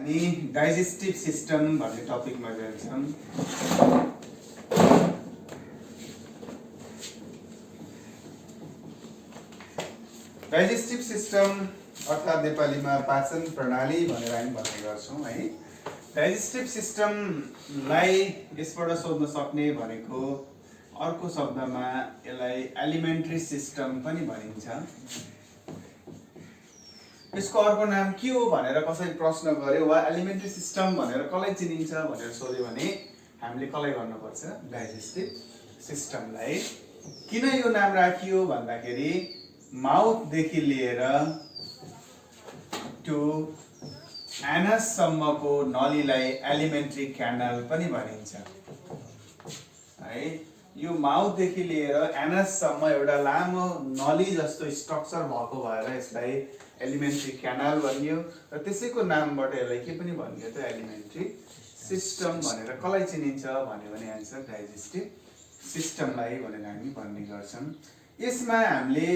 हामी digestive system भन्ने टपिकमा गएछौँ। Digestive system अर्थात् नेपालीमा पाचन प्रणाली भनेर हामी भन्ने गर्छौँ है। डाइजेस्टिभ सिस्टमलाई यसबाट सोध्न सक्ने भनेको अर्को शब्दमा यसलाई एलिमेन्ट्री सिस्टम पनि भनिन्छ। यसको अर्को नाम के हो भनेर कसैले प्रश्न गर्यो वा एलिमेन्ट्री सिस्टम भनेर कसलाई चिनिन्छ भनेर सोध्यो भने हामीले कसलाई गर्नुपर्छ? डाइजेस्टिभ सिस्टमलाई। किन यो नाम राखियो भन्दाखेरि माउथदेखि लिएर टु एनससम्मको नलीलाई एलिमेन्ट्री क्यानल पनि भनिन्छ है। यो माउथदेखि लिएर एनससम्म एउटा लामो नली जस्तो स्ट्रक्चर भएको भएर यसलाई एलिमेन्ट्री क्यानल भनियो र त्यसैको नामबाट यसलाई के पनि भनियो त एलिमेन्ट्री सिस्टम भनेर कसलाई चिनिन्छ भन्यो भने आन्सर डाइजेस्टिभ सिस्टमलाई भनेर हामी भन्ने गर्छौँ। यसमा हामीले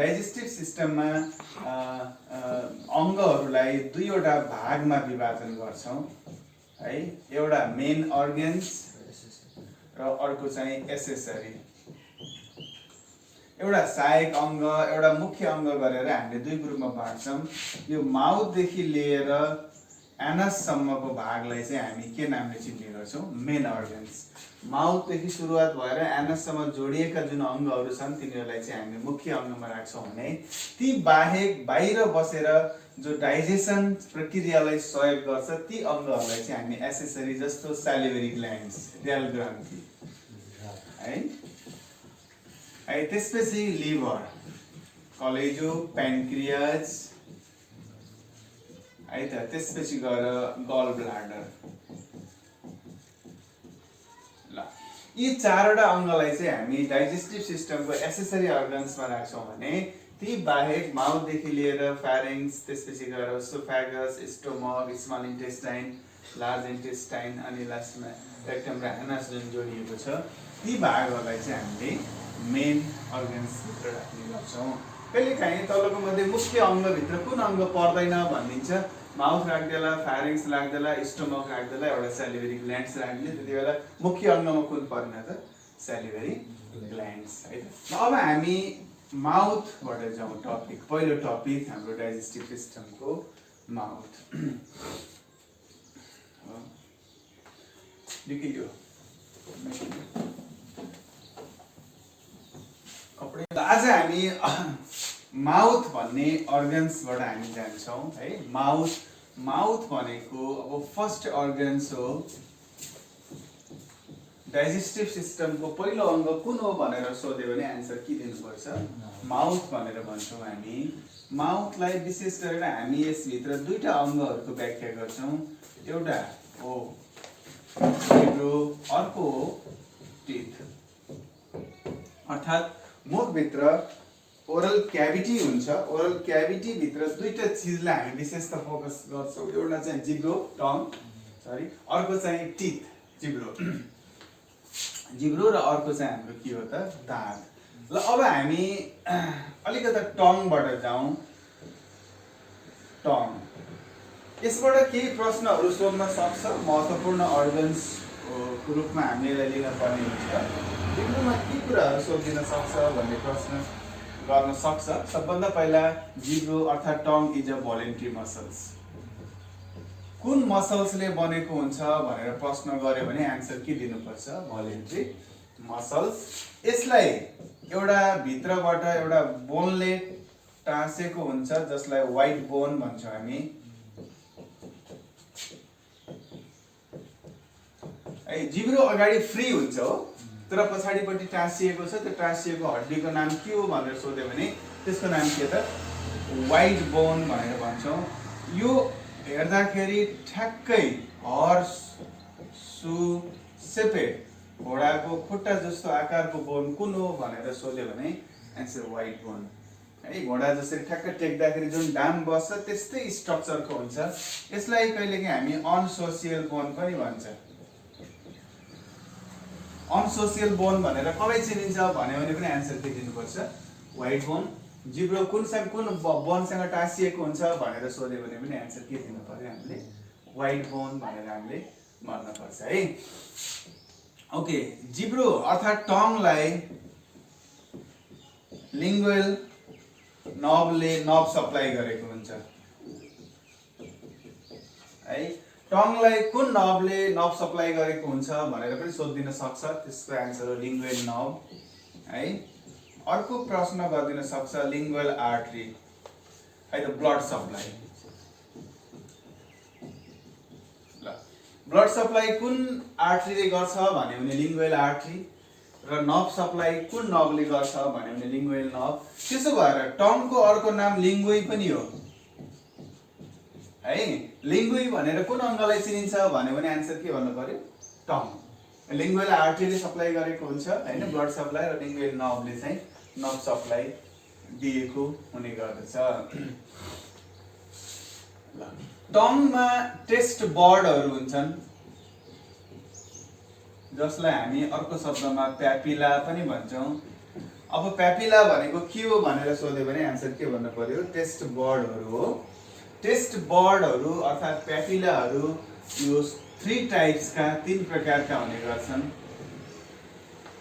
डाइजेस्टिभ सिस्टममा अङ्गहरूलाई दुईवटा भागमा विभाजन गर्छौँ है। एउटा मेन अर्गन्स र अर्को चाहिँ एसेसरी। एउटा सहायक अङ्ग एउटा मुख्य अङ्ग गरेर हामीले दुई ग्रुपमा बाँड्छौँ। यो माउथदेखि लिएर एनससम्मको भागलाई चाहिँ हामी के नामले चिन्ने गर्छौँ? Main organs. माउथदेखि सुरुवात भएर एनससम्म जोडिएका जुन अङ्गहरू छन् तिनीहरूलाई चाहिँ हामी मुख्य अङ्गमा राख्छौँ भने ती बाहेक बाहिर बसेर जो डाइजेसन प्रक्रियालाई सहयोग गर्छ ती अङ्गहरूलाई चाहिँ हामी एसेसरी जस्तो सैलिभरी ग्ल्यान्ड्स रेल ग्रन्थि है। त्यसपछि लिभर, कलेजो, प्यान्क्रियाज है त। त्यसपछि गएर गल ब्लाडर। ल यी चारवटा अङ्गलाई चाहिँ हामी डाइजेस्टिभ सिस्टमको एसेसरी अर्गन्समा राख्छौँ भने ती बाहेक माउथदेखि लिएर फ्यारिङ्स, त्यसपछि गएर oesophagus, stomach, small intestine, large intestine अनि लास्टमा रेक्टम र एनस जुन जोडिएको छ ती भागहरूलाई चाहिँ हामीले मेन अर्गन्सभित्र राख्ने गर्छौँ। कहिलेकाहीँ तलको मध्ये मुख्य अङ्गभित्र कुन अङ्ग पर्दैन भनिदिन्छ। माउथ राख्देला, फ्यारिङ्स राख्देला, स्टोमक राख्देला, एउटा सैलिभरी ग्ल्यान्ड्स राख्ने, त्यति बेला मुख्य अङ्गमा कुन पर्ने त? सैलिभरी ग्ल्यान्ड्स है त। अब हामी माउथबाट जाउँ टपिक। पहिलो टपिक हाम्रो डाइजेस्टिभ सिस्टमको माउथ। आज हामी माउथ भन्ने अर्गन्सबाट हामी जान्छौँ है। माउथ भनेको अब फर्स्ट अर्गन्स हो। डाइजेस्टिभ सिस्टमको पहिलो अङ्ग कुन हो भनेर सोध्यो भने आन्सर के दिनुपर्छ? माउथ भनेर भन्छौँ हामी। माउथलाई विशेष गरेर हामी यसभित्र दुईटा अङ्गहरूको व्याख्या गर्छौँ। एउटा हो जिब्रो, अर्को हो टिथ। अर्थात् मुखभित्र ओरल क्याभिटी हुन्छ। ओरल क्याभिटी भित्र दुईटा चिजलाई हामी विशेष त फोकस गर्छौँ। एउटा चाहिँ जिब्रो अर्को चाहिँ टिथ जिब्रो र अर्को चाहिँ हाम्रो के हो त? दाँत। ल अब हामी अलिकति टङबाट जाउँ। टङ यसबाट केही प्रश्नहरू सोध्न सक्छ। महत्त्वपूर्ण अर्गन्सको रूपमा हामीले यसलाई लिन पर्ने हुन्छ। जिब्रोमा के कुराहरू सोधिन सक्छ भन्ने प्रश्न गर्न सक्छ। सबभन्दा पहिला जिब्रो अर्थात् tongue is a voluntary muscles. कुन मसल्सले बनेको हुन्छ भनेर प्रश्न गर्यो भने आन्सर के दिनुपर्छ? Voluntary muscles. यसलाई एउटा भित्रबाट एउटा बोनले टाँसेको हुन्छ जसलाई व्हाइट बोन भन्छौँ हामी है। जिब्रो अगाडि फ्री हुन्छ हो, तर पछाडिपट्टि टाँसिएको छ। त्यो टाँसिएको हड्डीको नाम के हो भनेर सोध्यो भने त्यसको नाम के त? व्हाइट बोन भनेर भन्छौँ। यो हेर्दाखेरि ठ्याक्कै हर्स सु सेपेड घोडाको खुट्टा जस्तो आकारको बोन कुन हो भनेर सोध्यो भने आन्सर व्हाइट बोन है। घोडा जसरी ठ्याक्कै टेक्दाखेरि जुन डाम बस्छ त्यस्तै स्ट्रक्चरको हुन्छ। यसलाई कहिलेकाहीँ हामी अनसोसियल बोन पनि भन्छ। अनसोसियल बोन भनेर कसलाई चिनिन्छ भन्यो भने पनि आन्सर के दिनुपर्छ? White bone. जिब्रो कुन बोनसँग टाँसिएको हुन्छ भनेर सोध्यो भने पनि आन्सर के दिनु पर्यो हामीले? वाइड बोन भनेर हामीले भन्नुपर्छ है। ओके, जिब्रो अर्थात् टङलाई लिङ्गुअल नर्भले नर्भ सप्लाई गरेको हुन्छ है। टङलाई कुन नर्भले नर्भ सप्लाई गरेको हुन्छ भनेर पनि सोधिदिन सक्छ, त्यसको एन्सर हो लिङ्गुअल नर्भ है। अर्को प्रश्न गरिदिन सक्छ लिङ्गुअल आर्टरी है त ब्लड सप्लाई। ल ब्लड सप्लाई कुन आर्टरीले गर्छ भन्यो भने लिङ्गुअल आर्टरी, र नर्भ सप्लाई कुन नर्भले गर्छ भन्यो भने लिङ्गुअल नर्भ। त्यसो भएर टङको अर्को नाम लिङ्गुइ पनि हो है। लिङ्गुइ भनेर कुन अङ्गलाई चिनिन्छ भन्यो भने एन्सर के भन्नु पर्यो, टङ। लिङ्गुअल आर्टरीले सप्लाई गरेको हुन्छ हैन ब्लड सप्लाई, र लिङ्गुअल नर्भले चाहिँ नर्भ सप्लाई दिएको हुने गर्दछ। ल टङमा टेस्ट बर्डहरू हुन्छन् जसलाई हामी अर्को शब्दमा प्यापिला पनि भन्छौँ। अब प्यापिला भनेको के हो भनेर सोध्यो भने एन्सर के भन्नु पर्यो, टेस्ट बर्डहरू हो। टेस्ट बर्डहरू अर्थात् प्यापिलाहरू यो 3 टाइप्सका 3 प्रकारका हुने गर्छन्।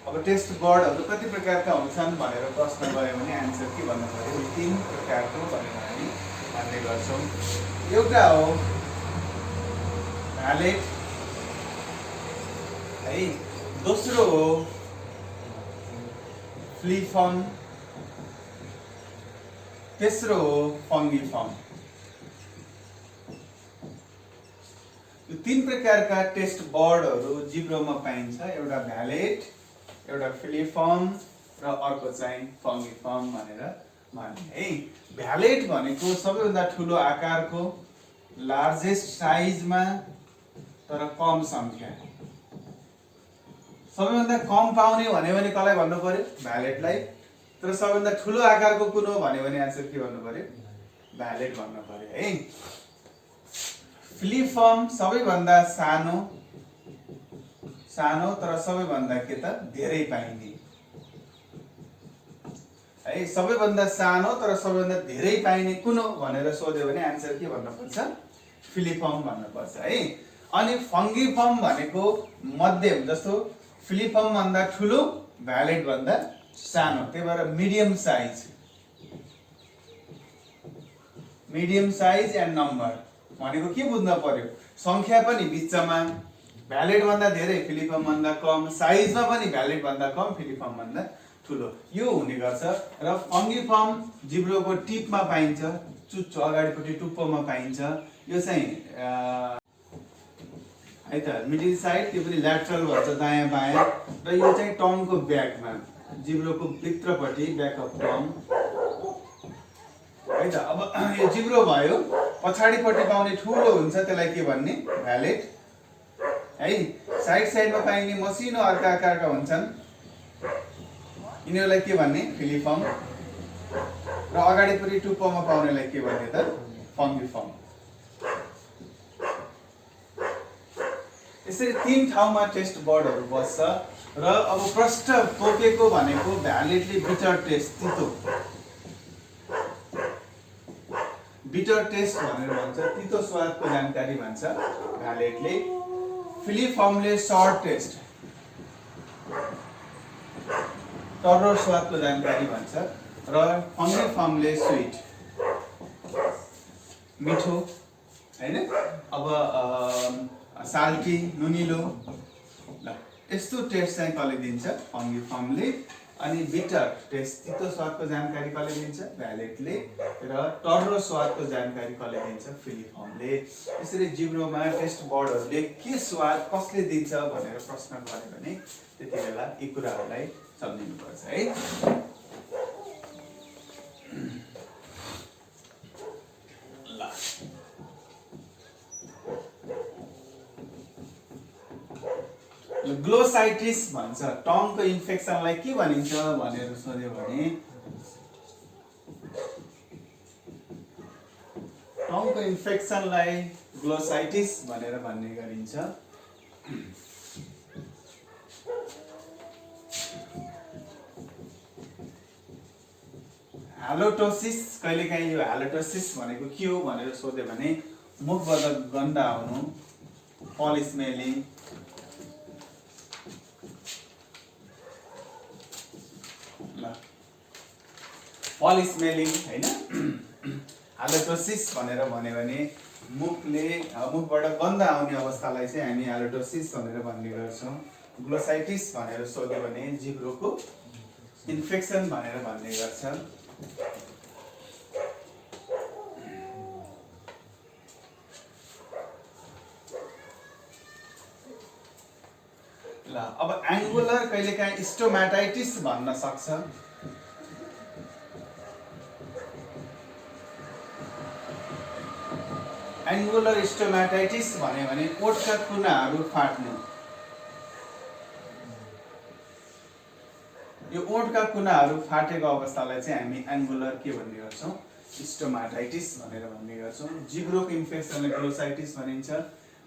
अब टेस्ट बर्डहरू कति प्रकारका हुन्छन् भनेर प्रश्न गयो भने एन्सर के भन्नु पर्यो, 3 प्रकारको भनेर हामी भन्ने गर्छौँ। एउटा हो भ्यालेट है, दोस्रो हो फ्लिफर्म, तेस्रो हो फङ्गिफर्म। यो 3 प्रकारका टेस्ट बर्डहरू जिब्रोमा पाइन्छ, एउटा भ्यालेट, एउटा फ्लिफर्म र अर्को चाहिँ फङ्गिफर्म भनेर भन्ने है। भ्यालेट भनेको सबैभन्दा ठुलो आकारको, लार्जेस्ट साइजमा तर कम सङ्ख्या। सबैभन्दा कम पाउने भन्यो भने कसलाई भन्नु पर्यो, भ्यालेटलाई। तर सबैभन्दा ठुलो आकारको कुन हो भन्यो भने एन्सर के भन्नु पर्यो, भ्यालेट भन्नु पर्यो है। फ्लिफर्म सबैभन्दा सानो तर सबैभन्दा के त धेरै पाइने है। सबैभन्दा सानो तर सबैभन्दा धेरै पाइने कुन हो भनेर सोध्यो भने एन्सर के भन्नुपर्छ, फ्लिफर्म भन्नुपर्छ है। अनि फङ्गिफर्म भनेको मध्यम, जस्तो फ्लिफर्म भन्दा ठुलो, भ्यालेट भन्दा सानो, त्यही भएर मिडियम साइज एन्ड नम्बर भनेको के बुझ्न पर्यो, संख्या पनि बिचमा, भ्यालेट भन्दा धेरै फ्लिफर्म भन्दा कम, साइजमा पनि भ्यालेट भन्दा कम फ्लिफर्म भन्दा ठुलो, यो हुने गर्छ। र फङ्गिफर्म जिब्रोको टिपमा पाइन्छ, चुच्चो अगाडिपट्टि टुप्पोमा पाइन्छ। यो चाहिँ है त मिडिल साइड, त्यो पनि ल्याटरल भन्छ दायाँ बायाँ, र यो चाहिँ टङको ब्याकमा, जिब्रोको भित्रपट्टि ब्याक अफ टङ है त। अब यो जिब्रो भयो, पछाडिपट्टि पाउने ठुलो हुन्छ त्यसलाई के भन्ने, भ्यालेट है। साइडमा पाइने मसिनो अर्का आकारका हुन्छन्, यिनीहरूलाई के भन्ने, फ्लिफर्म, र अगाडिपट्टि टुप्पोमा पाउनेलाई के भन्ने त, फङ्गिफर्म। यसरी 3 ठाउँमा टेस्ट बर्डहरू बस्छ। र अब प्रष्ट तोकेको भनेको भ्यालेटले बिटर टेस्ट, तितो, बिटर टेस्ट भनेर भन्छ, तितो स्वादको जानकारी भन्छ भ्यालेटले। फ्लिफर्मले सर्ट टेस्ट, टर्रो स्वादको जानकारी भन्छ, र फङ्गिफर्मले स्विट, मिठो हैन। अब साल्टी, नुनिलो, ल यस्तो टेस्ट चाहिँ कसले दिन्छ, फङ्गिफर्मले। अनि बिटर टेस्ट, तितो स्वादको जानकारी कसले दिन्छ, भ्यालेटले। र टर्रो स्वादको जानकारी कसले दिन्छ, फ्लिफर्मले। यसरी जिब्रोमा टेस्ट बर्डहरूले के स्वाद कसले दिन्छ भनेर प्रश्न गर्यो भने त्यति बेला यी कुराहरूलाई सम्झिनुपर्छ है। ग्लोसाइटिस भन्छ, टङको इन्फेक्सनलाई के भनिन्छ भनेर सोध्यो भने टङको इन्फेक्सनलाई ग्लोसाइटिस भनेर भन्ने गरिन्छ। हालोटोसिस, कहिलेकाहीँ यो हालोटोसिस भनेको के हो भनेर सोध्यो भने मुखबाट गन्ध आउनु, पलिस्मेलिङ, ल पलिस्मेलिङ हैन, हालेटोसिस भनेर भन्यो भने मुखबाट गन्ध आउने अवस्थालाई चाहिँ हामी हालेटोसिस भनेर भन्ने गर्छौँ। ग्लोसाइटिस भनेर सोध्यो भने जिब्रोको इन्फेक्सन भनेर भन्ने गर्छ। ल अब एङ्गुलर कहिलेकाहीँ स्टोमाटाइटिस भन्न सक्छ। एङ्गुलर स्टोमाटाइटिस भन्यो भने ओठका कुनाहरू फाट्नु। यो ओठका कुनाहरू फाटेको अवस्थालाई चाहिँ हामी एङ्गुलर के भन्ने गर्छौँ, स्टोमाटाइटिस भनेर भन्ने गर्छौँ। जिब्रोको इन्फेक्सनलाई ग्लोसाइटिस भनिन्छ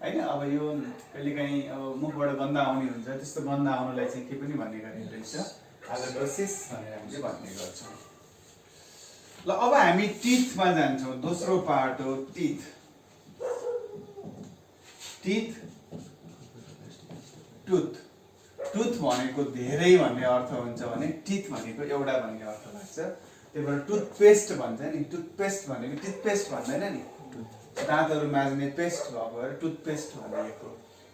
हैन। अब यो कहिलेकाहीँ अब मुखबाट गन्ध आउने हुन्छ, त्यस्तो गन्ध आउनुलाई चाहिँ के पनि भन्ने गरिन्छ रहेछ, हालेटोसिस भनेर हामीले भन्ने गर्छौँ। ल अब हामी टिथमा जान्छौँ। दोस्रो पार्ट हो टिथ। टिथ, टुथ। टुथ भनेको धेरै भन्ने अर्थ हुन्छ भने टिथ भनेको एउटा भन्ने अर्थ लाग्छ। त्यही भएर टुथपेस्ट भन्छ नि, टुथपेस्ट भनेको टिथपेस्ट भन्दैन नि, दाँतहरू माझ्ने पेस्ट भएको भएर टुथपेस्ट भनिएको।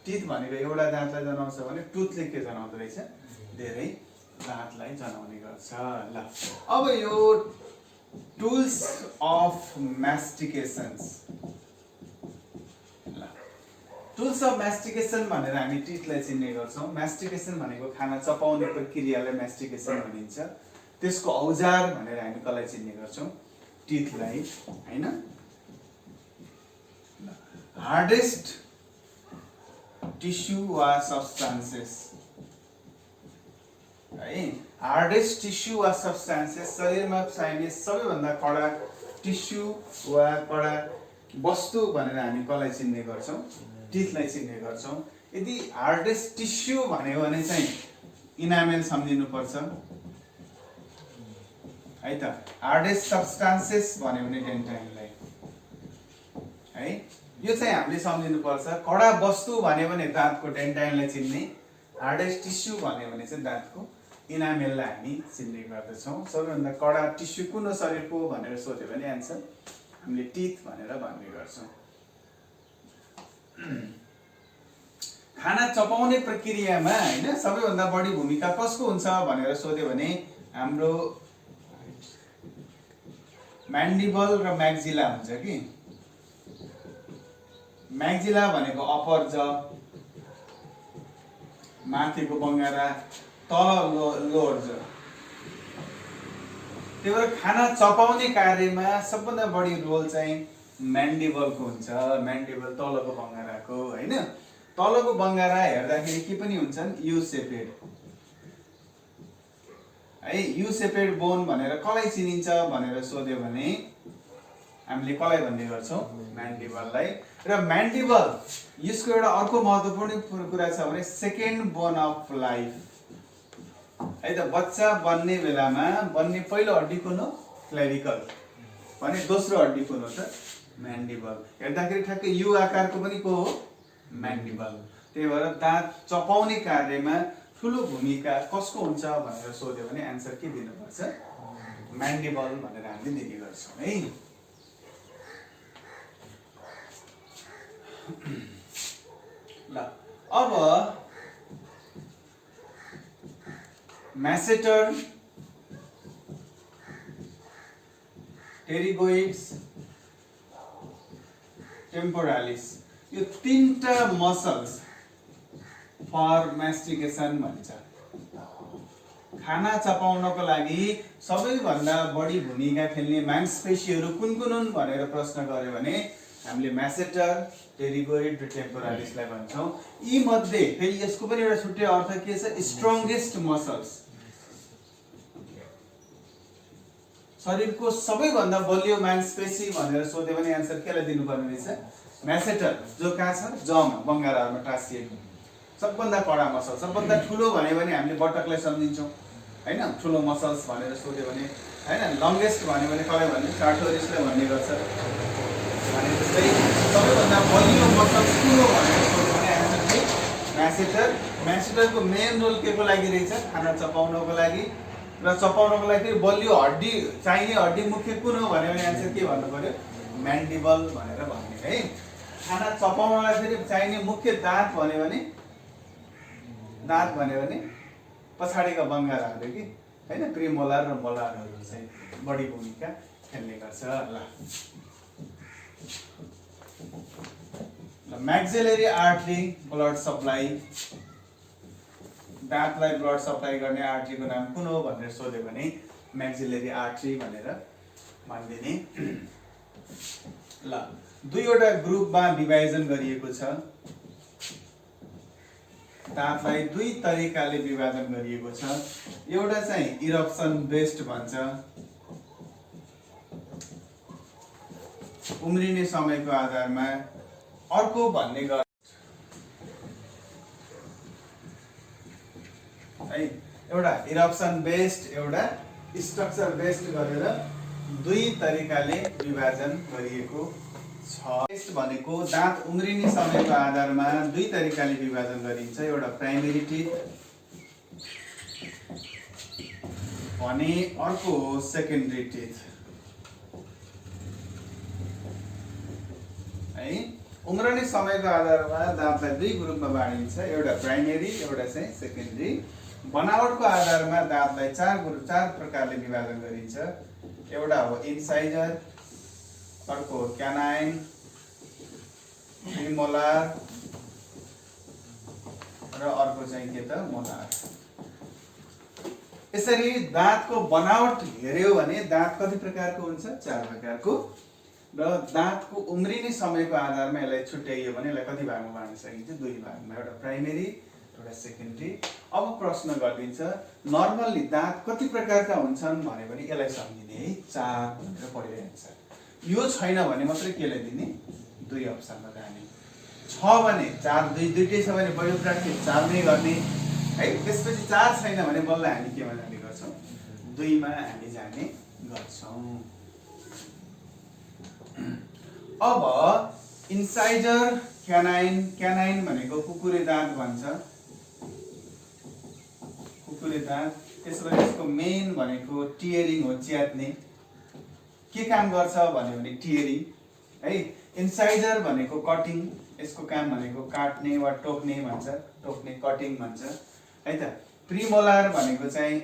टिथ भनेको एउटा दाँतलाई जनाउँछ भने टुथले के जनाउँदो रहेछ, धेरै दाँतलाई जनाउने गर्छ। ल अब यो टुल्स अफ म्यास्टिकेसन्स, टुल्स अफ म्यास्टिकेसन भनेर हामी टिथलाई चिन्ने गर्छौँ। म्यास्टिकेसन भनेको खाना चपाउने प्रक्रियालाई म्यास्टिकेसन भनिन्छ। त्यसको औजार भनेर हामी कसलाई चिन्ने गर्छौँ, टिथलाई हैन। हार्डेस्ट टिस्यु वा सब्स्टान्सेस है, हार्डेस्ट टिस्यु वा सब्स्टान्सेस, शरीरमा चाहिने सबैभन्दा कडा टिस्यु वा कडा वस्तु भनेर हामी कसलाई चिन्ने गर्छौँ, टिथलाई चिन्ने गर्छौँ। यदि हार्डेस्ट टिस्यु भन्यो भने चाहिँ इनामेल सम्झिनुपर्छ है त। हार्डेस्ट सब्स्टान्सेस भन्यो भने डेन्टाइनलाई है, यो चाहिँ हामीले सम्झिनुपर्छ। कडा वस्तु भन्यो भने दाँतको डेन्टाइनलाई चिन्ने, हार्डेस्ट टिस्यु भन्यो भने चाहिँ दाँतको इनामेललाई हामी चिन्ने गर्दछौँ। सबैभन्दा कडा टिस्यु कुन हो शरीरको भनेर सोध्यो भने एन्सर हामीले टिथ भनेर भन्ने गर्छौँ। खाना चपाउने प्रक्रियामा हैन सबैभन्दा बढी भूमिका कसको हुन्छ भनेर सोध्यो भने हाम्रो म्यान्डिबल र म्याक्जिला हुन्छ कि। म्याक्जिला भनेको अपर ज, माथिको बङ्गारा, तल लोअर ज। त्यही भएर खाना चपाउने कार्यमा सबभन्दा बढी रोल चाहिँ म्यान्डिबलको हुन्छ। म्यान्डिबल तलको बङ्गाराको हैन। तलको बङ्गारा हेर्दाखेरि के पनि हुन्छन्, यु सेपेड है। यु सेपेड बोन भनेर कसलाई चिनिन्छ भनेर सोध्यो भने हामीले कसलाई भन्ने गर्छौँ, म्यान्डिबललाई। र म्यान्डिबल यसको एउटा अर्को महत्त्वपूर्ण कुरा छ भने सेकेन्ड बोन अफ लाइफ है त। बच्चा बन्ने बेलामा बन्ने पहिलो हड्डी कुन हो, क्लेभिकल, भने दोस्रो हड्डी कुन हो त, म्यान्डिबल। हेर्दाखेरि ठ्याक्कै यु आकारको पनि को हो, म्यान्डिबल। त्यही भएर दाँत चपाउने कार्यमा ठुलो भूमिका कसको हुन्छ भनेर सोध्यो भने एन्सर के दिनुपर्छ, म्यान्डिबल भनेर हामीले दिने गर्छौँ है। ल अब म्यासेटर, टेरिगोइड्स, टेम्पोरालिस, यो तीनटा मसल्स फर म्यास्टिकेसन भन्छ। खाना चपाउनको लागि सबैभन्दा बढी भूमिका खेल्ने मांसपेशीहरू कुन कुन हुन् भनेर प्रश्न गर्यो भने हामीले म्यासेटर, टेरिगोइड र टेम्पोरालिसलाई भन्छौँ। यी मध्ये फेरि यसको पनि एउटा छुट्टै अर्थ के छ, स्ट्रङ्गेस्ट मसल्स। शरीरको सबैभन्दा बलियो मांसपेशी भनेर सोध्यो भने एन्सर केलाई दिनुपर्ने रहेछ, म्यासेटर, जो कहाँ छ, जमा बङ्गाराहरूमा टाँसिएको सबभन्दा कडा मसल। सबभन्दा ठुलो भन्यो भने हामीले बटकलाई सम्झिन्छौँ हैन, ठुलो मसल्स भनेर सोध्यो भने हैन। लङ्गेस्ट भन्यो भने कसलाई भन्ने, कार्टोरिसलाई भन्ने गर्छ। भने जस्तै सबैभन्दा बलियो मसल्स कुन हो भनेर सोध्यो भने आन्सर चाहिँ म्यासेटर। म्यासेटरको मेन रोल के को लागि रहेछ? खाना चपाउनको लागि। र चपाउनको लागि फेरि बलियो हड्डी चाहिने हड्डी मुख्य कुन हो भन्यो भने आन्सर के भन्नु पर्यो? म्यान्डिबल भनेर भन्ने है। खाना चपाउनलाई फेरि चाहिने मुख्य दाँत भन्यो भने पछाडिका बङ्गालाहरू कि हैन, प्रिमोलार र मोलारहरू चाहिँ बढी भूमिका खेल्ने गर्छ। ल म्याक्सिलरी आर्टरी ब्लड सप्लाई, दाँतलाई ब्लड सप्लाई गर्ने आर्टरीको नाम कुन हो भनेर सोध्यो भने म्याक्सिलरी आर्टरी भनेर भनिदिने। ल दुईवटा ग्रुपमा विभाजन गरिएको छ। दाँतलाई दुई तरिकाले विभाजन गरिएको छ। एउटा चाहिँ इरप्सन बेस्ड भन्छ, उम्रिने समयको आधारमा। अर्को भन्ने गर्छ है, एउटा इरप्सन बेस्ड एउटा स्ट्रक्चर बेस्ड गरेर दुई तरिकाले विभाजन गरिएको छ। बेस्ड भनेको दाँत उम्रिने समयको आधारमा दुई तरिकाले विभाजन गरिन्छ। एउटा प्राइमेरी टिथ भने अर्को हो सेकेन्डरी टिथ है। उम्रने समयको आधारमा दाँतलाई दुई ग्रुपमा बाँडिन्छ, एउटा प्राइमेरी एउटा चाहिँ सेकेन्डरी। बनावटको आधारमा दाँतलाई चार प्रकारले विभाजन गरिन्छ। एउटा हो इन्साइजर, अर्को हो क्यानाइन, प्रिमोलार र अर्को चाहिँ के त मोलार। यसरी दाँतको बनावट हेर्यो भने दाँत कति प्रकारको हुन्छ? चार प्रकारको। र दाँतको उम्रिने समयको आधारमा यसलाई छुट्याइयो भने यसलाई कति भागमा बाँड्न सकिन्छ? दुई भागमा, एउटा प्राइमेरी एउटा सेकेन्डरी। अब प्रश्न गरिदिन्छ नर्मल्ली दाँत कति प्रकारका हुन्छन् भन्यो भने यसलाई सम्झिने है, चार भनेर पढिरहन्छ। यो छैन भने मात्रै केलाई दिने? दुई अप्सनमा जाने। छ भने चार, दुईटै छ भने बढी प्र्याक्टिस चार नै गर्ने है। त्यसपछि चार छैन भने बल्ल हामी केमा जाने गर्छौँ? दुईमा हामी जाने गर्छौँ। अब इन्साइजर क्यानाइन, क्यानाइन भनेको कुकुरे दाँत भन्छ, कुकुरे दाँत। त्यसपछि यसको मेन भनेको टियरिङ हो, च्यात्ने। के काम गर्छ भन्यो भने टियरिङ है। इन्साइजर भनेको कटिङ, यसको काम भनेको काट्ने वा टोक्ने भन्छ, टोक्ने कटिङ भन्छ है त। प्रिमोलार भनेको चाहिँ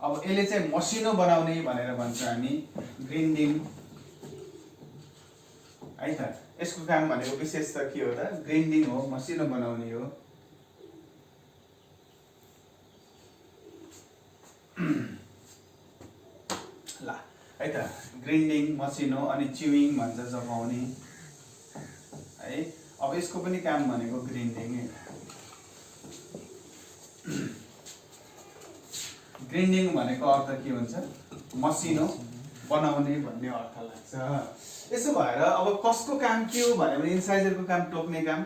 अब यसले चाहिँ मसिनो बनाउने भनेर भन्छ हामी, ग्रिन्डिङ है त। यसको काम भनेको विशेष त के हो त? ग्रिन्डिङ हो, मसिनो बनाउने हो। ल है त, ग्रिन्डिङ मसिनो, अनि च्युइङ भन्छ चपाउने है। अब यसको पनि काम भनेको ग्रिन्डिङ है। ग्रिन्डिङ भनेको अर्थ के हुन्छ? मसिनो बनाउने भन्ने अर्थ लाग्छ। यसो भएर अब कसको काम के हो भन्यो भने इन्साइजरको काम टोक्ने काम।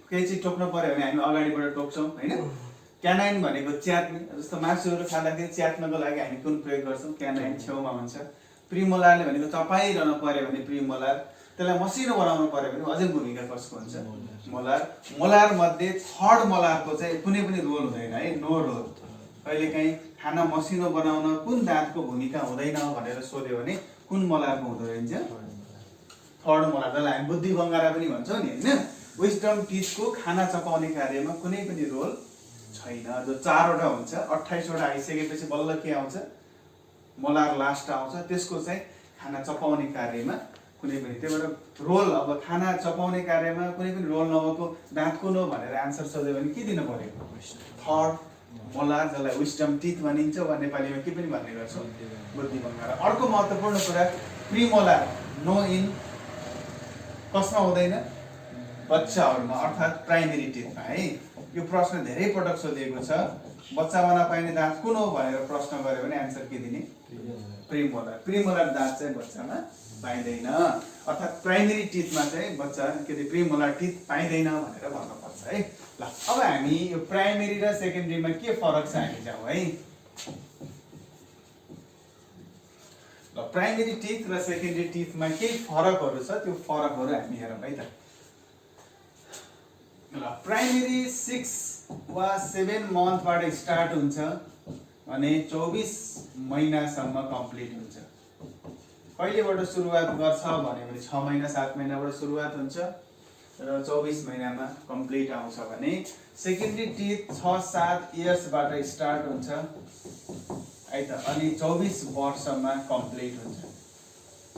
केही चिज टोक्नु पर्यो भने हामी अगाडिबाट टोक्छौँ हैन। क्यानाइन भनेको च्यात्ने, जस्तो मासुहरू खाँदाखेरि च्यात्नको लागि हामी कुन प्रयोग गर्छौँ? क्यानाइन छेउमा हुन्छ। प्रिमोलारले भनेको चपाइरहनु पर्यो भने प्रिमोलार, त्यसलाई मसिनो बनाउनु पर्यो भने अझै भूमिका कसको हुन्छ? मोलार। मोलार मध्ये थर्ड मोलारको चाहिँ कुनै पनि रोल हुँदैन है, नो रोल। कहिलेकाहीँ खाना मसिनो बनाउन कुन दाँतको भूमिका हुँदैन भनेर सोध्यो भने कुन मोलारको हुँदो रहेछ? थर्ड मोलार, जसलाई हामी बुद्धि बङ्गारा पनि भन्छौँ नि हैन। विस्डम टिथको खाना चपाउने कार्यमा कुनै पनि रोल छैन। जो चारवटा हुन्छ, 28 वटा आइसकेपछि बल्ल के आउँछ? मोलार लास्ट आउँछ। त्यसको चाहिँ खाना चपाउने कार्यमा कुनै पनि, त्यही भएर रोल, अब खाना चपाउने कार्यमा कुनै पनि रोल नभएको दाँत कुन हो भनेर आन्सर सोध्यो भने के दिनु पर्यो? थर्ड मोलार, जसलाई विस्डम टिथ भनिन्छ वा नेपालीमा के पनि भन्ने गर्छौँ? बुद्धि बङ्गारा। अर्को महत्त्वपूर्ण कुरा, प्रिमोलार नो इन कसमा हुँदैन? बच्चाहरूमा, अर्थात् प्राइमेरी टिथमा है। यो प्रश्न धेरै पटक सोधिएको छ। बच्चामा नपाइने दाँत कुन हो भनेर प्रश्न गर्यो भने आन्सर के दिने? प्रिमोलार। प्रिमोलार दाँत चाहिँ बच्चामा पाइँदैन, अर्थात् प्राइमेरी टिथमा चाहिँ बच्चा के अरे प्रिमोलार टिथ पाइँदैन भनेर भन्नुपर्छ है। ल अब हामी यो प्राइमेरी र सेकेन्डरीमा के फरक छ हामी जाउँ है। ल ल प्राइमेरी टिथ र सेकेन्डरी टिथमा केही फरकहरू छ, त्यो फरकहरू हामी हेरौँ है त। ल प्राइमेरी 6 वा 7 मन्थबाट स्टार्ट हुन्छ भने 24 महिनासम्म कम्प्लिट हुन्छ। कहिलेबाट सुरुवात गर्छ भने 6 महिना 7 महिनाबाट सुरुवात हुन्छ र 24 महिनामा कम्प्लिट आउँछ भने सेकेन्डरी टिथ 6-7 इयर्सबाट स्टार्ट हुन्छ है त, अनि 24 वर्षमा कम्प्लिट हुन्छ।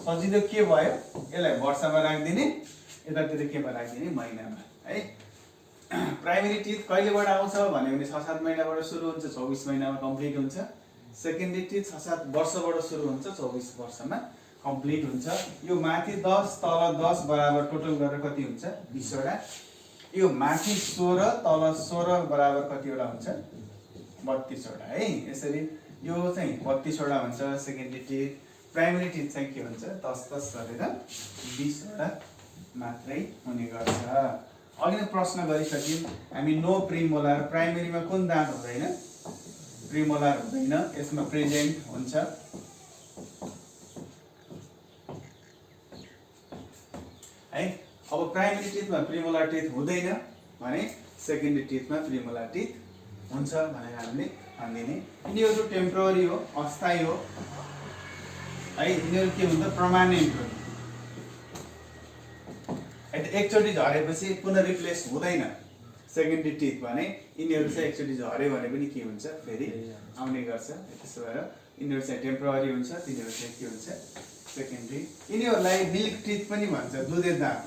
सजिलो के भयो, यसलाई वर्षमा राखिदिने, यतातिर केमा राखिदिने, महिनामा है। प्राइमेरी टिथ कहिलेबाट आउँछ भने 6-7 महिनाबाट सुरु हुन्छ, 24 महिनामा कम्प्लिट हुन्छ। सेकेन्डरी टिथ 6-7 वर्षबाट सुरु हुन्छ, 24 वर्षमा कम्प्लिट हुन्छ। यो माथि 10 तल 10 बराबर टोटल गरेर कति हुन्छ, 20 वटा। यो माथि 16 तल 16 बराबर कतिवटा हुन्छ, 32 वटा है। यसरी यो चाहिँ 32 वटा हुन्छ सेकेन्डरी टिथ। प्राइमेरी टिथ चाहिँ के हुन्छ, 10-10 गरेर 20 वटा मात्रै हुने गर्छ। अघि नै प्रश्न गरिसक्यौँ हामी, नो प्रिमोलार, प्राइमेरीमा कुन दाँत हुँदैन, प्रिमोलार हुँदैन, यसमा प्रेजेन्ट हुन्छ है। अब प्राइमेरी टिथमा प्रिमोलार टिथ हुँदैन भने सेकेन्डरी टिथमा प्रिमोलार टिथ हुन्छ भनेर हामीले भनिदिने। यिनीहरू टेम्पोररी हो, अस्थायी हो है। यिनीहरू के हुन्छ, पर्मानेन्ट हो। एकचोटि झरेपछि पुनः रिप्लेस हुँदैन सेकेन्डरी टिथ भने। यिनीहरू चाहिँ एकचोटि झर्यो भने पनि के हुन्छ, फेरि आउने गर्छ। त्यसो भएर यिनीहरू चाहिँ टेम्पोररी हुन्छ, तिनीहरू चाहिँ के हुन्छ, सेकेन्डरी। यिनीहरूलाई मिल्क टिथ पनि भन्छ, दुधे दाँत,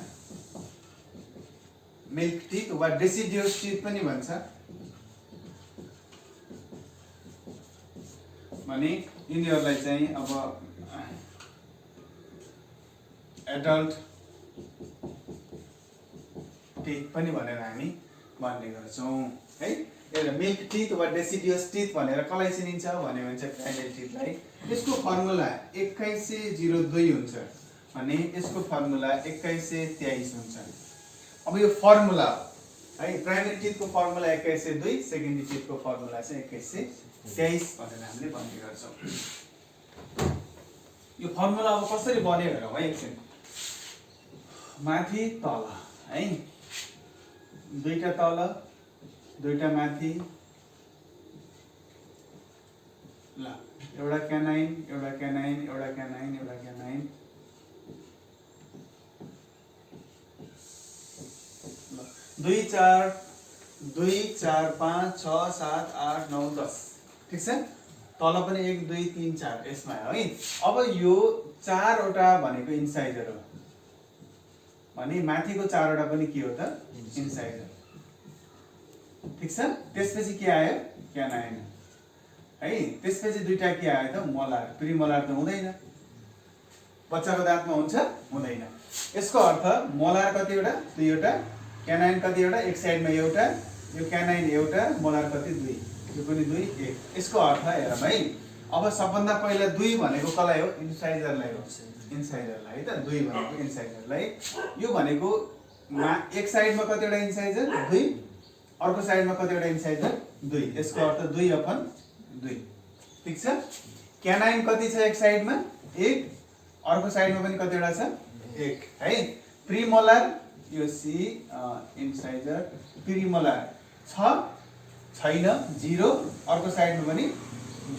मिल्क टिथ वा डेसिडियस टिथ पनि भन्छ। भने यिनीहरूलाई चाहिँ अब एडल्ट टिथ पनि भनेर हामी भन्ने गर्छौँ है। एउटा मिल्क टिथ वा डेसिडियस टिथ भनेर कसलाई चिनिन्छ भने चाहिँ प्राइमेरी टिथलाई। यसको फर्मुला 2102 हुन्छ भने यसको फर्मुला 2123 हुन्छ। अब यो फर्मुला है, प्राइमेरी टिथको फर्मुला 2102, सेकेन्डरी टिथको फर्मुला चाहिँ 2123 भनेर हामीले भन्ने गर्छौँ। यो फर्मुला अब कसरी बन्यो हेरौँ है एकछिन। माथि तल है, दुईटा तल दुईटा माथि, ल एउटा क्यानाइन एउटा क्यानाइन एउटा क्यानाइन एउटा क्यानाइन, ल 2 4 5 6 7 8 9 10 ठिक छ। तल पनि 1 2 3 4 यसमा है। अब यो 4 वटा भनेको इन्साइजर हो भने माथिको 4 वटा पनि के हो त, इन्साइजर, ठिक छ। त्यसपछि के आयो, क्यानाइन है। त्यसपछि दुईटा के आयो त, मोलार। प्रिमोलार त हुँदैन, बच्चाको दाँतमा हुन्छ, हुँदैन। यसको अर्थ मोलार कतिवटा, 2 वटा, क्यानाइन कतिवटा, एक साइडमा एउटा, यो क्यानाइन एउटा, मोलार कति 2, यो पनि 2 1। यसको अर्थ हेरौँ है। अब सबभन्दा पहिला 2 भनेको कसलाई हो, इन्साइजरलाई हो, इन्साइजरलाई है त। 2 भनेको इन्साइजरलाई। यो भनेको एक साइडमा कतिवटा इन्साइजर, 2, अर्को साइडमा कतिवटा इन्साइजर, 2। यसको अर्थ 2/2 ठिक छ। क्यानाइन कति छ, एक साइडमा 1, अर्को साइडमा पनि कतिवटा छ, 1 है। प्रिमोलार यो सी इन्साइजर, प्रिमोलार छ छैन, 0, अर्को साइडमा पनि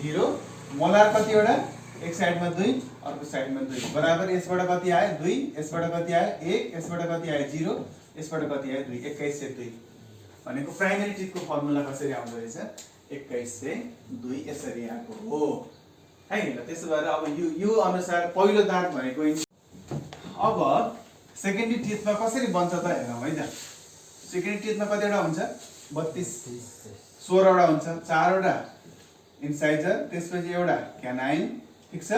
0। मोलार कतिवटा, एक साइडमा 2, अर्को साइडमा 2 बराबर। यसबाट कति आयो, 2, यसबाट कति आयो, 1, यसबाट कति आयो, 0, यसबाट कति आयो, 2, 2102 भनेको प्राइमेरी टिथको फर्मुला कसरी आउँदो रहेछ, 2102 यसरी आएको हो है। त्यसो भएर अब यो अनुसार पहिलो दाँत भनेको। अब सेकेन्डरी टिथमा कसरी बन्छ त हेरौँ है त। सेकेन्डरी टिथमा कतिवटा हुन्छ, 32 16 वटा हुन्छ, 4 वटा इन्साइजर, त्यसपछि एउटा क्यानाइन ठिक छ,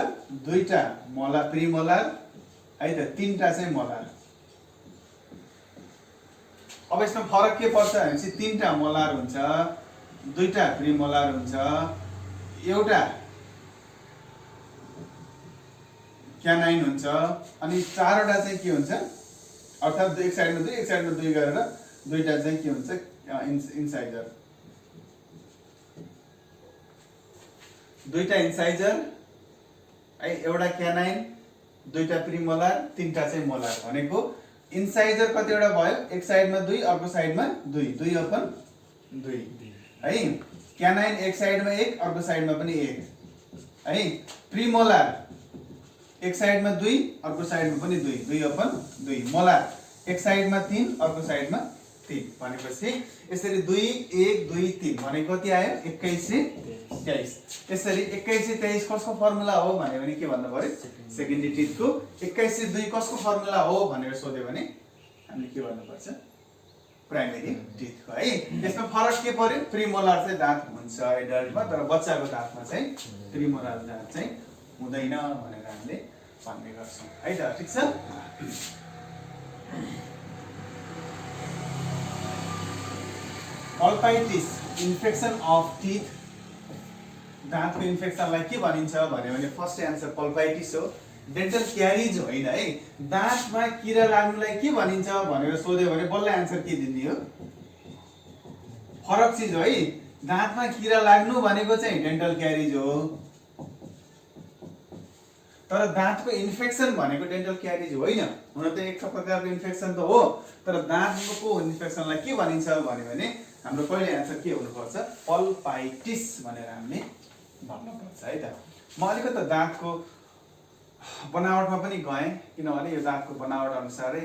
2टा मोलार प्रिमोलार है त, 3टा चाहिँ मोलार। अब यसमा फरक के पर्छ भनेपछि 3टा मोलार हुन्छ, 2टा प्रिमोलार हुन्छ, एउटा क्यानाइन हुन्छ, अनि 4 वटा चाहिँ के हुन्छ, अर्थात् एक साइडमा 2 एक साइडमा 2 गरेर 2टा चाहिँ के हुन्छ, इन्साइजर। 2टा इन्साइजर है एउटा क्यानाइन दुईटा प्रिमोलार तीनटा चाहिँ मोलार भनेको इन्साइजर कतिवटा भयो एक साइडमा 2 अर्को साइडमा 2 2 अपन 2 है क्यानाइन एक साइडमा 1 अर्को साइडमा पनि 1 है प्रिमोलार एक साइडमा 2 अर्को साइडमा पनि 2 2 अपन 2 मोलार एक साइडमा 3 अर्को साइडमा 3 भनेपछि यसरी 2 1 2 3 भनेको कति आयो 2123 यसरी 2123 कसको फर्मुला हो भने के भन्नु पर्यो सेकेन्डरी टिथको 2102 कसको फर्मुला हो भनेर सोध्यो भने हामीले के भन्नु पर्छ प्राइमेरी टिथको है यसमा फरक के पर्यो प्रिमोलार चाहिँ दाँत हुन्छ एडल्टमा तर बच्चाको दाँतमा चाहिँ प्रिमोलार दाँत चाहिँ हुँदैन भनेर हामीले भन्ने गर्छौं है त ठीक छ पल्पाइटिस इन्फेक्सन अफ टिथ दाँतको इन्फेक्सनलाई के भनिन्छ भने फर्स्ट एन्सर पल्पाइटिस हो डेन्टल क्यारिज होइन है दाँतमा किरा लाग्नुलाई के भनिन्छ भनेर सोध्यो भने बल्ल एन्सर के दिने हो फरक चीज हो है दाँतमा किरा लाग्नु भनेको चाहिँ डेन्टल क्यारिज हो तर दाँतको इन्फेक्सन भनेको डेन्टल क्यारिज होइन हुन त एक प्रकारको इन्फेक्सन त हो तर दाँतको इन्फेक्सनलाई के भनिन्छ भने हाम्रो पहिलो एन्सर के हुनुपर्छ पल्पाइटिस भनेर हामीले भन्नुपर्छ है त म अलिकति दाँतको बनावटमा पनि गएँ किनभने यो दाँतको बनावट अनुसारै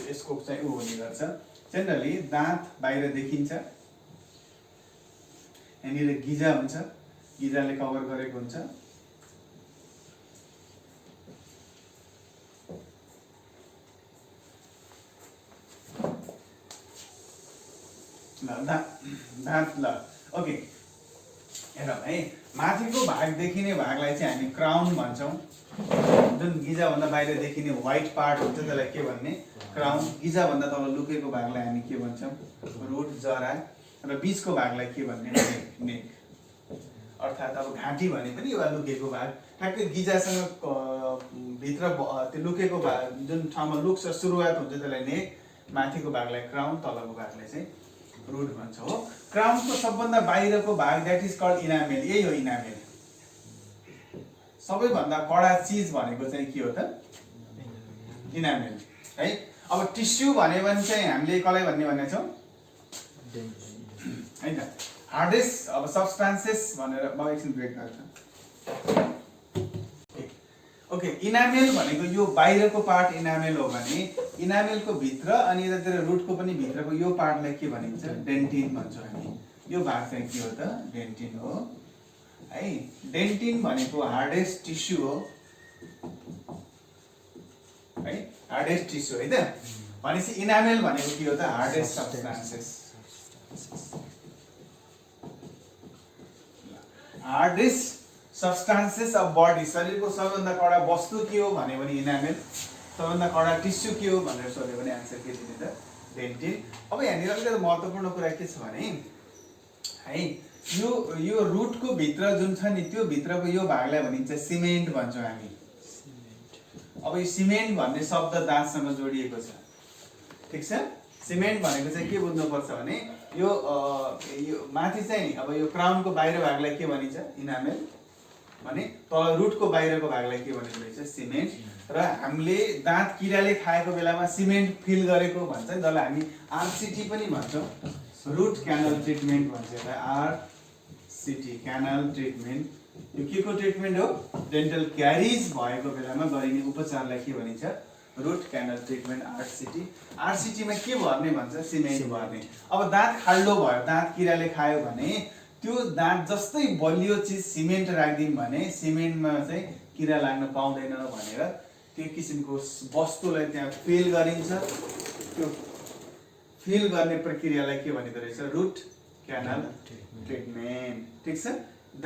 यसको चाहिँ उ हुने गर्छ जनरली दाँत बाहिर देखिन्छ यहाँनिर गिजा हुन्छ गिजाले कभर गरेको हुन्छ दाँत ल ओके हेरौँ है माथिको भाग देखिने भागलाई चाहिँ हामी क्राउन भन्छौँ जुन गिजा भन्दा बाहिर देखिने व्हाइट पार्ट हुन्छ त्यसलाई के भन्ने क्राउन गिजा भन्दा तल लुकेको भागलाई हामी के भन्छौँ रुट जरा र बीचको भागलाई के भन्ने नेक अर्थात् अब घाँटी भने पनि एउटा लुकेको भाग ठ्याक्कै गिजासँग भित्र त्यो लुकेको भाग जुन ठाउँमा लुक्स सुरुवात हुन्छ त्यसलाई नेक माथिको भागलाई क्राउन तलको भागलाई चाहिँ रुट भन्छ हो क्राउनको सबभन्दा बाहिरको भाग दैट इज कल्ड इनामेल यही हो इनामेल सबैभन्दा कडा चीज भनेको चाहिँ के हो त इनामेल है अब टिस्यु भन्यो भने चाहिँ हामीले कसलाई भन्ने भनेको छौं हैन हार्डेस्ट अब सब्स्टान्सेस भनेर म एकछिन ब्रेक गर्छु ओके इनामेल भनेको यो बाहिरको पार्ट इनामेल हो भने इनामेलको भित्र अनि यतातिर रुटको पनि भित्रको यो पार्टलाई के भनिन्छ डेन्टिन भन्छौँ हामी यो भाग चाहिँ के हो त डेन्टिन हो है डेन्टिन भनेको हार्डेस्ट टिस्यु हो है हार्डेस्ट टिस्यु है त भनेपछि इनामेल भनेको के हो त हार्डेस्ट सब्स्टान्सेस हार्डेस्ट सब्स्टान्सेस अफ बडी शरीरको सबैभन्दा कडा वस्तु के हो भने इनामेल सबैभन्दा कडा टिस्यु के हो भनेर सोध्यो भने आन्सर के दिने त डेन्टिन अब यहाँनिर अलिकति महत्त्वपूर्ण कुरा के छ भने है यो रुटको भित्र जुन छ नि त्यो भित्रको यो भागलाई भनिन्छ सिमेन्ट भन्छौँ हामी अब यो सिमेन्ट भन्ने शब्द दाँतसँग जोडिएको छ ठीक छ सिमेन्ट भनेको चाहिँ के बुझ्नुपर्छ भने यो माथि चाहिँ अब यो क्राउनको बाहिर भागलाई के भनिन्छ इनामेल भने तल रुटको बाहिरको भागलाई के भनिन्छ रहेछ सिमेन्ट र हामीले दाँत किराले खाएको बेलामा सिमेन्ट फिल गरेको भन्छ जसलाई हामी आरसीटी पनि भन्छौँ रुट क्यानल ट्रिटमेन्ट भन्छ आरसीटी क्यानल ट्रिटमेन्ट यो केको ट्रिटमेन्ट हो डेन्टल क्यारिज भएको बेलामा गरिने उपचारलाई के भनिन्छ root canal treatment RCT RCT मा के भर्ने भन्छ सिमेन्ट भर्ने अब दाँत खाल्डो भयो दाँत किराले खायो भने त्यो दाँत जस्तै बलियो चीज सिमेन्ट राख्दिम भने सिमेन्टमा चाहिँ किरा लाग्न पाउँदैन भनेर त्यो किसिमको वस्तुलाई त्यहाँ फिल गरिन्छ त्यो फिल गर्ने प्रक्रियालाई के भनिदो रहेछ रुट क्यानल ट्रिटमेन्ट ठीक छ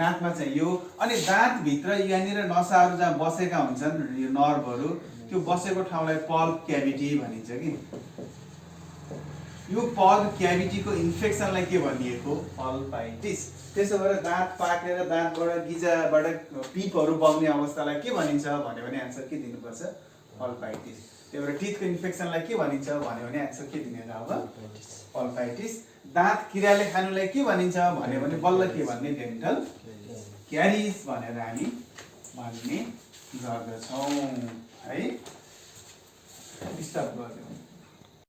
दाँतमा चाहिँ यो अनि दाँत भित्र यहाँनिर नसाहरू जहाँ बसेका हुन्छन् यो नर्भहरू त्यो बसेको ठाउँलाई पल्प क्याभिटी भनिन्छ कि यो पल्प क्याभिटीको इन्फेक्सनलाई के भनिएको पल्पाइटिस त्यसो भएर दाँत पाकेर दाँतबाट गिजाबाट पिपहरू बग्ने अवस्थालाई के भनिन्छ भने आन्सर के दिनुपर्छ पल्पाइटिस त्यही भएर टिथको इन्फेक्सनलाई के भनिन्छ भने आन्सर के दिने त अब पल्पाइटिस दाँत किराले खानुलाई के भनिन्छ भने बल्ल के भन्ने डेन्टल क्यारिज भनेर हामी भन्ने गर्दछौँ है। स्टप गर्दियौँ।